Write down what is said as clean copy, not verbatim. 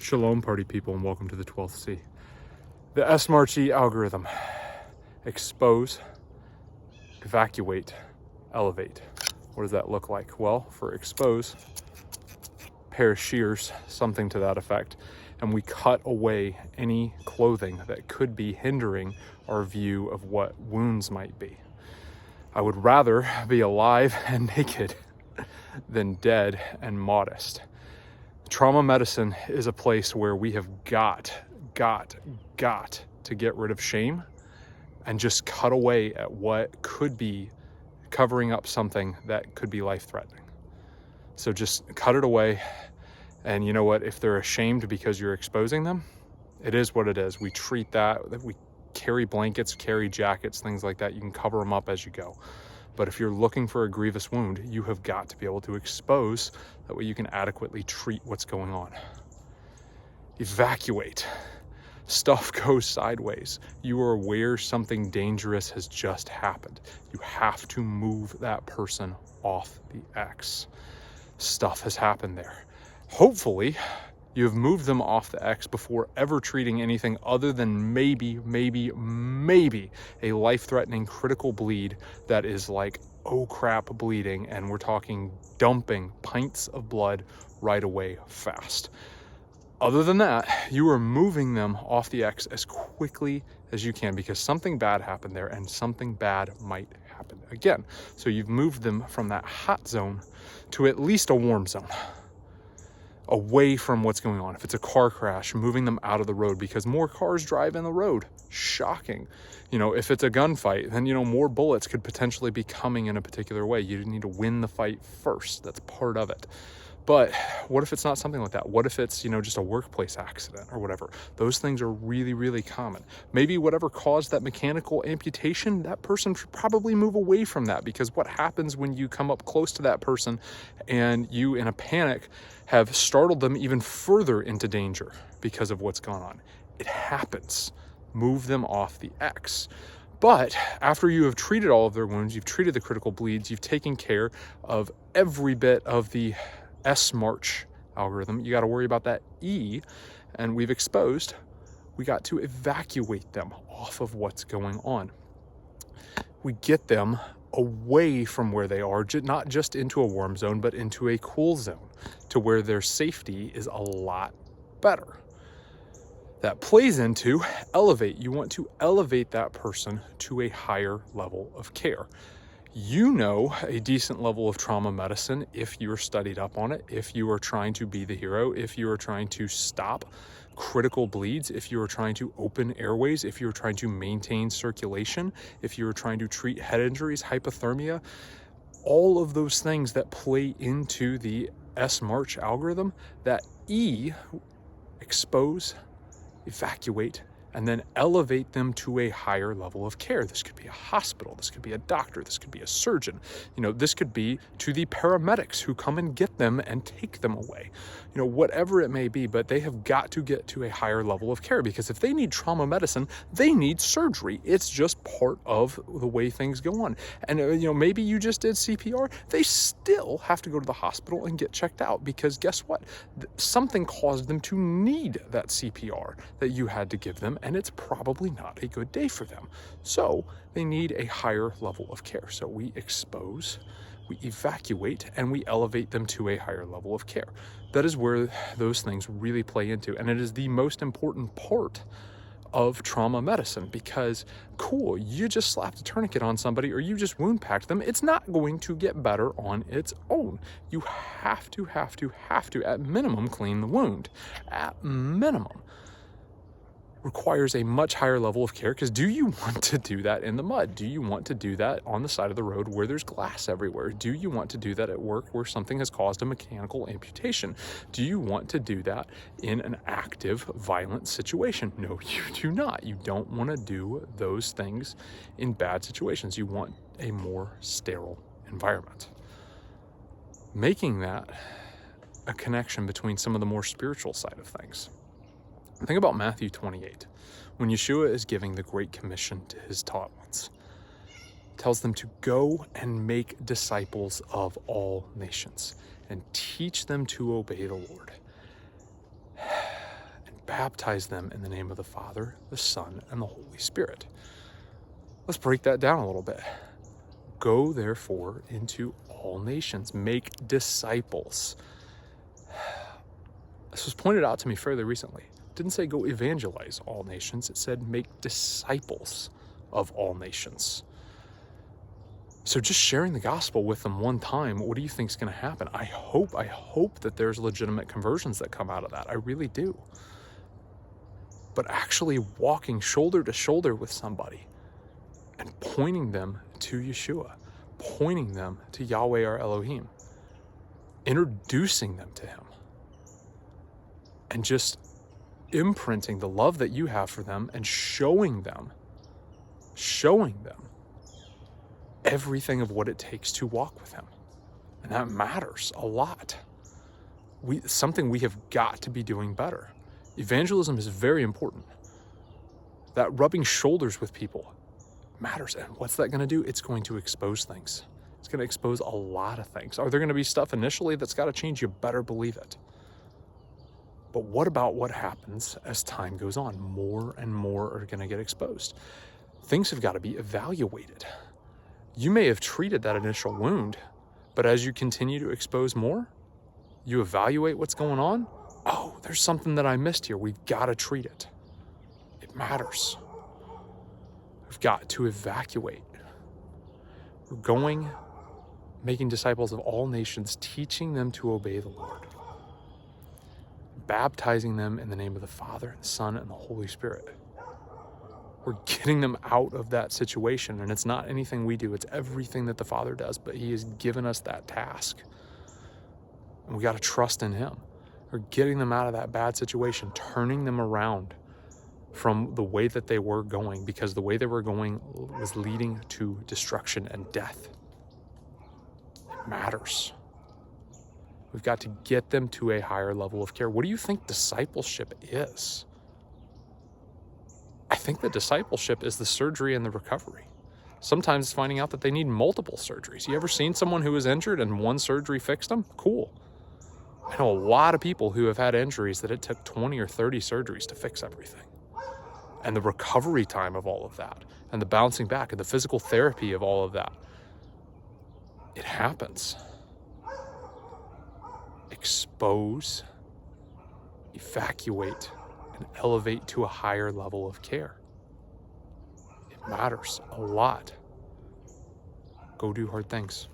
Shalom, party people, and welcome to the 12th C. The SMARCH algorithm: expose, evacuate, elevate. What does that look like? Well, for expose, pair of shears, something to that effect, and we cut away any clothing that could be hindering our view of what wounds might be. I would rather be alive and naked than dead and modest. Trauma medicine is a place where we have got to get rid of shame and just cut away at what could be covering up something that could be life-threatening. So just cut it away. And you know what? If they're ashamed because you're exposing them, it is what it is. We treat that. We carry blankets, carry jackets, things like that. You can cover them up as you go. But if you're looking for a grievous wound, you have got to be able to expose. That way you can adequately treat what's going on. Evacuate. Stuff goes sideways. You are aware something dangerous has just happened. You have to move that person off the X. Stuff has happened there. Hopefully, you have moved them off the X before ever treating anything other than maybe a life-threatening critical bleed that is like, oh crap, bleeding, and we're talking dumping pints of blood right away fast. Other than that, you are moving them off the X as quickly as you can because something bad happened there and something bad might happen again. So you've moved them from that hot zone to at least a warm zone, away from what's going on. If it's a car crash, moving them out of the road because more cars drive in the road. Shocking. If it's a gunfight, then, more bullets could potentially be coming in a particular way. You need to win the fight first. That's part of it. But what if it's not something like that? What if it's, just a workplace accident or whatever? Those things are really, really common. Maybe whatever caused that mechanical amputation, that person should probably move away from that, because what happens when you come up close to that person and you, in a panic, have startled them even further into danger because of what's gone on? It happens. Move them off the X. But after you have treated all of their wounds, you've treated the critical bleeds, you've taken care of every bit of the SMARCH algorithm, you got to worry about that E, and we've exposed, we got to evacuate them off of what's going on. We get them away from where they are, not just into a warm zone, but into a cool zone to where their safety is a lot better. That plays into elevate. You want to elevate that person to a higher level of care. A decent level of trauma medicine if you're studied up on it, if you are trying to be the hero, if you are trying to stop critical bleeds, if you are trying to open airways, if you're trying to maintain circulation, if you're trying to treat head injuries, hypothermia, all of those things that play into the SMARCH algorithm, that E, expose, evacuate, and then elevate them to a higher level of care. This could be a hospital, this could be a doctor, this could be a surgeon, this could be to the paramedics who come and get them and take them away, whatever it may be, but they have got to get to a higher level of care, because if they need trauma medicine, they need surgery. It's just part of the way things go on. And maybe you just did CPR, they still have to go to the hospital and get checked out, because guess what? Something caused them to need that CPR that you had to give them, and it's probably not a good day for them. So they need a higher level of care. So we expose, we evacuate, and we elevate them to a higher level of care. That is where those things really play into, and it is the most important part of trauma medicine, because cool, you just slapped a tourniquet on somebody or you just wound packed them, it's not going to get better on its own. You have to at minimum clean the wound. At minimum. Requires a much higher level of care, because do you want to do that in the mud? Do you want to do that on the side of the road where there's glass everywhere? Do you want to do that at work where something has caused a mechanical amputation? Do you want to do that in an active, violent situation? No, you do not. You don't want to do those things in bad situations. You want a more sterile environment. Making that a connection between some of the more spiritual side of things. Think about Matthew 28, when Yeshua is giving the Great Commission to his taught ones. Tells them to go and make disciples of all nations and teach them to obey the Lord. baptize them in the name of the Father, the Son, and the Holy Spirit. Let's break that down a little bit. Go, therefore, into all nations. Make disciples. This was pointed out to me fairly recently. It didn't say go evangelize all nations. It said make disciples of all nations. So just sharing the gospel with them one time, what do you think is going to happen? I hope that there's legitimate conversions that come out of that. I really do. But actually walking shoulder to shoulder with somebody and pointing them to Yeshua, pointing them to Yahweh our Elohim, introducing them to him, and just imprinting the love that you have for them and showing them everything of what it takes to walk with him. And that matters a lot. Something we have got to be doing better. Evangelism is very important. That rubbing shoulders with people matters. And what's that going to do? It's going to expose things. It's going to expose a lot of things. Are there going to be stuff initially that's got to change? You better believe it. But what about what happens as time goes on? More and more are going to get exposed. Things have got to be evaluated. You may have treated that initial wound, but as you continue to expose more, you evaluate what's going on. Oh, there's something that I missed here. We've got to treat it. It matters. We've got to evacuate. We're going, making disciples of all nations, teaching them to obey the Lord, baptizing them in the name of the Father, the Son, and the Holy Spirit. We're getting them out of that situation, and it's not anything we do. It's everything that the Father does, but he has given us that task, and we got to trust in him. We're getting them out of that bad situation, turning them around from the way that they were going, because the way they were going was leading to destruction and death. It matters. We've got to get them to a higher level of care. What do you think discipleship is? I think that discipleship is the surgery and the recovery. Sometimes it's finding out that they need multiple surgeries. You ever seen someone who was injured and one surgery fixed them? Cool. I know a lot of people who have had injuries that it took 20 or 30 surgeries to fix everything. And the recovery time of all of that, and the bouncing back, and the physical therapy of all of that. It happens. Expose, evacuate, and elevate to a higher level of care. It matters a lot. Go do hard things.